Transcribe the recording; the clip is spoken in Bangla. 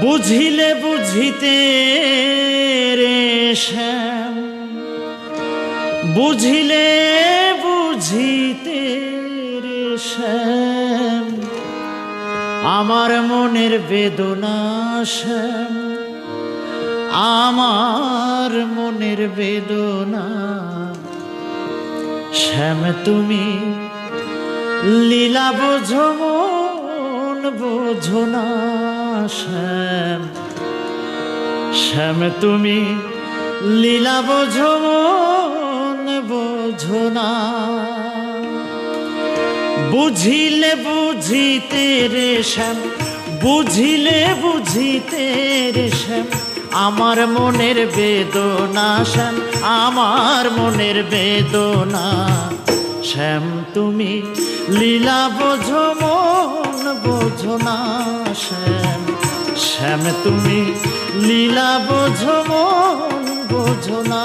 বুঝিলে বুঝিতে রে শ্যাম, বুঝিলে বুঝিতে রে শ্যাম, আমার মনের বেদনা শ্যাম, আমার মনের বেদনা শ্যাম। তুমি লীলা বোঝো মন বোঝো না শ্যাম, শ্যাম তুমি লীলা বোঝো মন বোঝো না। বুঝিলে বুঝিতে রে শ্যাম, বুঝিলে বুঝিতে রে শ্যাম, আমার মনের বেদনা শ্যাম, আমার মনের বেদনা শ্যাম। তুমি লীলা বোঝো মন বোঝো না শ্যাম, শ্যাম তুমি লীলা বোঝো মন বোঝো না।